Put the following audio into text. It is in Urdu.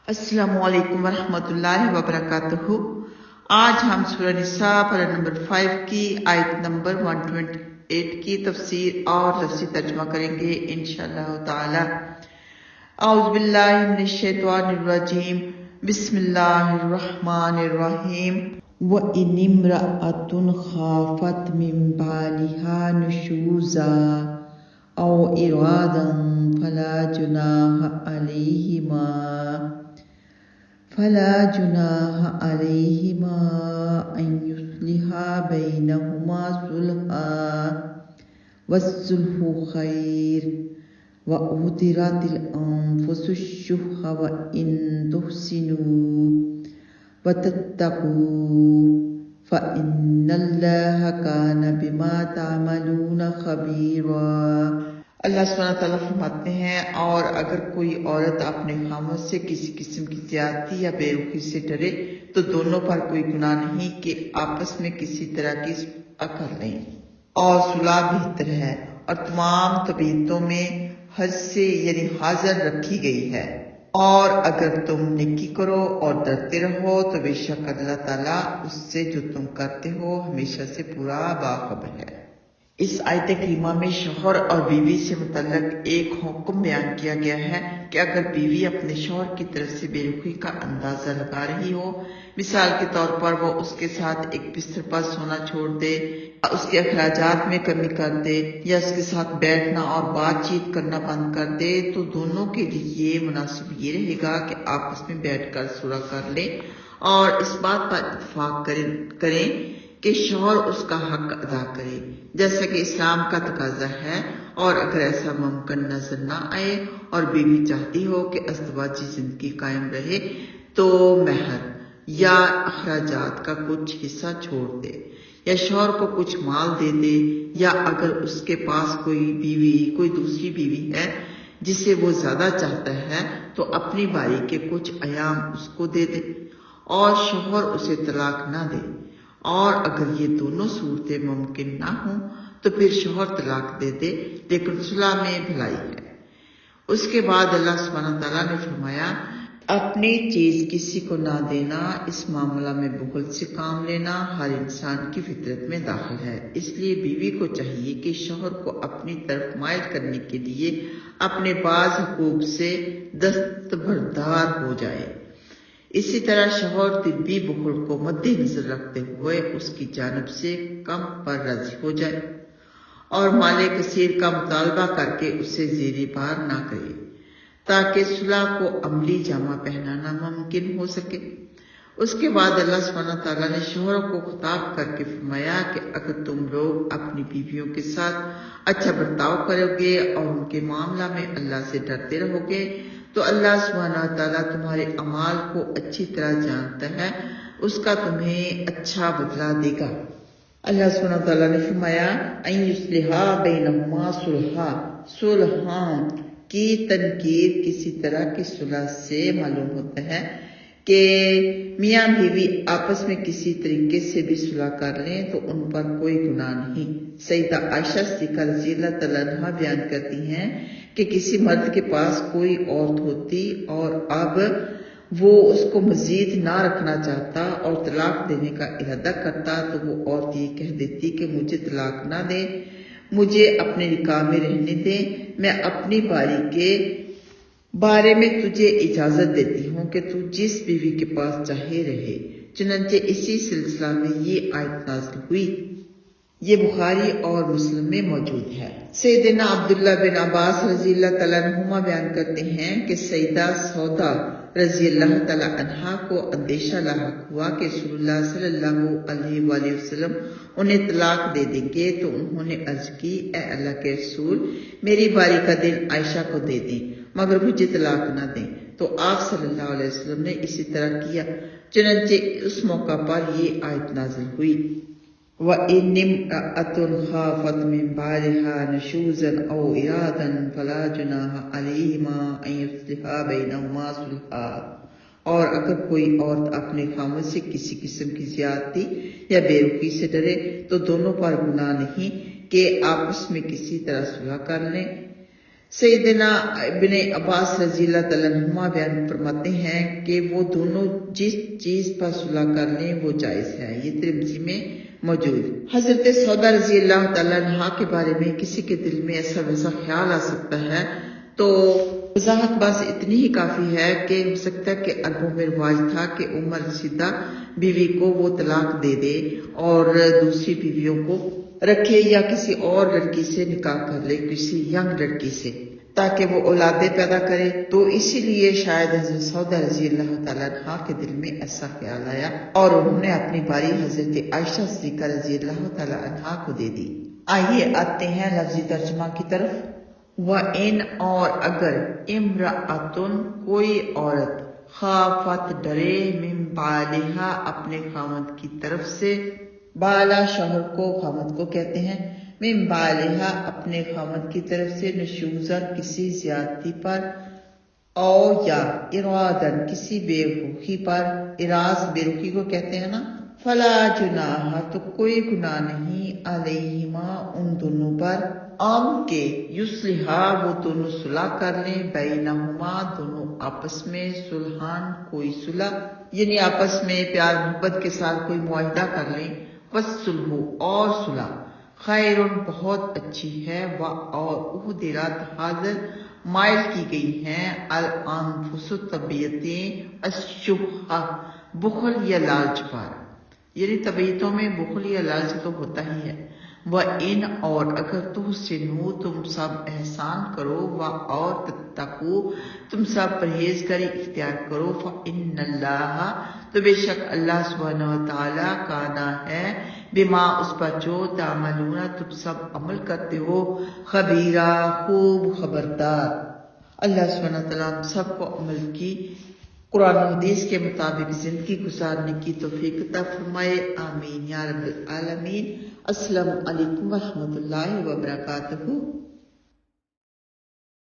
السلام علیکم ورحمۃ اللہ وبرکاتہ۔ آج ہم سورہ نساء پارہ نمبر 5 کی آیت نمبر 128 کی تفسیر اور لفظی ترجمہ کریں گے انشاءاللہ تعالی۔ اعوذ باللہ من الشیطان الرجیم، بسم اللہ الرحمن الرحیم۔ وَإِنِ امْرَأَةٌ خَافَتْ مِنْ بَعْلِهَا نُشُوزًا أَوْ إِرَادًا فَلَا جُنَاحَ عَلَيْهِمَا أَنْ يُصْلِحَا بَيْنَهُمَا صُلْحًا وَالصُّلْحُ خَيْرٌ وَأُحْضِرَتِ الْأَنْفُسُ الشُّحَّ وَإِنْ تُحْسِنُوا وَتَتَّقُوا فَإِنَّ اللَّهَ كَانَ بِمَا تَعْمَلُونَ خَبِيرًا۔ اللہ سبحانہ تعالیٰ فرماتے ہیں، اور اگر کوئی عورت اپنے خاوند سے کسی قسم کی زیادتی یا بے رخی سے ڈرے تو دونوں پر کوئی گناہ نہیں کہ آپس میں کسی طرح کی صلح کر لیں، اور صلح بہتر ہے، اور تمام طبیعتوں میں حج سے یعنی حاضر رکھی گئی ہے۔ اور اگر تم نیکی کرو اور ڈرتے رہو تو بے شک اللہ تعالیٰ اس سے جو تم کرتے ہو ہمیشہ سے پورا باخبر ہے۔ اس آیت کریمہ میں شوہر اور بیوی سے متعلق ایک حکم بیان کیا گیا ہے کہ اگر بیوی اپنے شوہر کی طرف سے بے رخی کا اندازہ لگا رہی ہو، مثال کے طور پر وہ اس کے ساتھ ایک بستر پر سونا چھوڑ دے، یا اس کے اخراجات میں کمی کر دے، یا اس کے ساتھ بیٹھنا اور بات چیت کرنا بند کر دے، تو دونوں کے لیے مناسب یہ رہے گا کہ آپس میں بیٹھ کر صلح کر لیں اور اس بات پر اتفاق کریں کہ شوہر اس کا حق ادا کرے جیسا کہ اسلام کا تقاضا ہے، اور اگر ایسا ممکن نظر نہ آئے اور بیوی چاہتی ہو کہ ازدواجی زندگی قائم رہے تو مہر یا اخراجات کا کچھ حصہ چھوڑ دے، یا شوہر کو کچھ مال دے دے، یا اگر اس کے پاس کوئی دوسری بیوی ہے جسے وہ زیادہ چاہتا ہے تو اپنی باری کے کچھ ایام اس کو دے دے اور شوہر اسے طلاق نہ دے، اور اگر یہ دونوں صورتیں ممکن نہ ہوں تو پھر شوہر طلاق دے دے، لیکن صلح میں بھلائی ہے۔ اس کے بعد اللہ سبحانہ تعالیٰ نے فرمایا، اپنی چیز کسی کو نہ دینا، اس معاملہ میں بخل سے کام لینا ہر انسان کی فطرت میں داخل ہے، اس لیے بیوی کو چاہیے کہ شوہر کو اپنی طرف مائل کرنے کے لیے اپنے بعض حقوق سے دستبردار ہو جائے۔ اسی طرح شوہر طبی بخل کو مد نظر رکھتے ہوئے اس کی جانب سے کم پر راضی ہو جائے اور مال کثیر کا مطالبہ کر کے اسے زیر بار نہ کرے، تاکہ صلح کو عملی جامہ پہنانا ممکن ہو سکے۔ اس کے بعد اللہ سبحانہ تعالیٰ نے شوہروں کو خطاب کر کے فرمایا کہ اگر تم لوگ اپنی بیویوں کے ساتھ اچھا برتاؤ کرو گے اور ان کے معاملہ میں اللہ سے ڈرتے رہو گے تو اللہ سبحانہ تعالیٰ تمہارے اعمال کو اچھی طرح جانتا ہے، اس کا تمہیں اچھا بدلہ دے گا۔ اللہ سبحانہ تعالیٰ نے فرمایا، ان یصلحا بینہما صلحا، صلحا کی تنکیر کسی طرح کی صلح سے معلوم ہوتا ہے کہ میاں بیوی آپس میں کسی طریقے سے بھی صلح کر لیں تو ان پر کوئی گناہ نہیں۔ سیدہ عائشہ صدیقہ رضی اللہ تعالیٰ عنہا بیان کرتی ہیں کہ کسی مرد کے پاس کوئی عورت ہوتی اور اب وہ اس کو مزید نہ رکھنا چاہتا اور طلاق دینے کا ارادہ کرتا تو وہ عورت یہ کہہ دیتی کہ مجھے طلاق نہ دے، مجھے اپنے نکاح میں رہنے دے، میں اپنی باری کے بارے میں تجھے اجازت دیتی ہوں کہ تو جس بیوی کے پاس چاہے رہے۔ چنانچہ اسی سلسلہ میں یہ آیت نازل ہوئی۔ یہ بخاری اور مسلم میں موجود ہے۔ سیدنا عبداللہ بن عباس رضی اللہ تعالیٰ عنہما بیان کرتے ہیں کہ سیدہ سودا رضی اللہ تعالیٰ عنہا کو اندیشہ لاحق ہوا کہ رسول اللہ صلی اللہ علیہ وآلہ وسلم انہیں طلاق دے دیں گے، تو انہوں نے عرض کی، اے اللہ کے رسول، میری باری کا دن عائشہ کو دے دیں مگر مجھے طلاق نہ دیں، تو آپ صلی اللہ علیہ وسلم نے اسی طرح کیا۔ چنانچہ اس موقع پر یہ آیت نازل ہوئی، وَإِنِ امْرَأَةٌ خَافَتْ مِنْ بَعْلِهَا نُشُوزًا أَوْ إِرَادًا فَلَا جُنَاحَ عَلَيْهِمَا أَنْ يُصْلِحَا بَيْنَهُمَا صُلْحًا، اور اگر کوئی عورت اپنے خاوند سے کسی قسم کی زیادتی یا بے رخی سے ڈرے تو دونوں پر گناہ نہیں کہ آپس میں کسی طرح صلح کر لیں، سیدنا ابن عباس رضی اللہ تعالیٰ عنہما بیان فرماتے ہیں کہ وہ دونوں جس چیز پر صلح کر لیں وہ جائز ہے، یہ ترمذی میں موجود۔ حضرت سودا رضی اللہ تعالیٰ عنہا کے بارے میں کسی کے دل میں ایسا ویسا خیال آ سکتا ہے تو وضاحت بس اتنی ہی کافی ہے کہ ہو سکتا ہے کہ عربوں میں رواج تھا کہ عمر رسیدہ بیوی کو وہ طلاق دے دے اور دوسری بیویوں کو رکھے یا کسی اور لڑکی سے نکاح کر لے، کسی ینگ لڑکی سے، تاکہ وہ اولادیں پیدا کرے۔ تو اسی لیے شاید حضرت سودا رضی اللہ تعالیٰ عنہ کے دل میں ایسا خیال آیا اور انہوں نے اپنی باری حضرت عائشہ صدیقہ رضی اللہ تعالیٰ عنہ کو دے دی۔ آئیے آتے ہیں لفظی ترجمہ کی طرف۔ وَإِنْ اور اگر امرأتن کوئی عورت خافت ڈرے من بالہا اپنے خاوند کی طرف سے، بالا شوہر کو خاوند کو کہتے ہیں، من بالہا اپنے خاوند کی طرف سے، نشوزا کسی زیادتی پر، او یا ارادن کسی بے رخی پر، اراز بے رخی کو کہتے ہیں نا، فلا جناح تو کوئی گناہ نہیں، علیہما ان دونوں پر، کے یصلحا وہ دونوں صلح کر لیں، بینہما دونوں آپس میں، صلحان کوئی صلح، یعنی آپس میں پیار محبت کے ساتھ کوئی معاہدہ کر لیں، والصلح اور صلح خیر بہت اچھی ہے، اور احضرت حاضر مائل کی گئی ہیں، الانفس طبیعتیں، الشح بخل یا لالچ پر، یعنی طبیعتوں میں بخل یا لالچ تو ہوتا ہی ہے۔ وَإِنْ اور اگر تحسنوا تم سب احسان کرو، اور تتقوا تم سب پرہیزگاری اختیار کرو، فَإِنَّ اللَّهَ تو بے شک اللہ سبحانہ وتعالیٰ کانا ہے، بما اس پر جو تعملون تم سب عمل کرتے ہو، خبیرہ خوب خبردار۔ اللہ سبحانہ وتعالیٰ ہم سب کو عمل کی قرآن و حدیث کے مطابق زندگی گزارنے کی توفیق عطا فرمائے، آمین یا رب العالمین۔ السلام علیکم ورحمۃ اللہ وبرکاتہ۔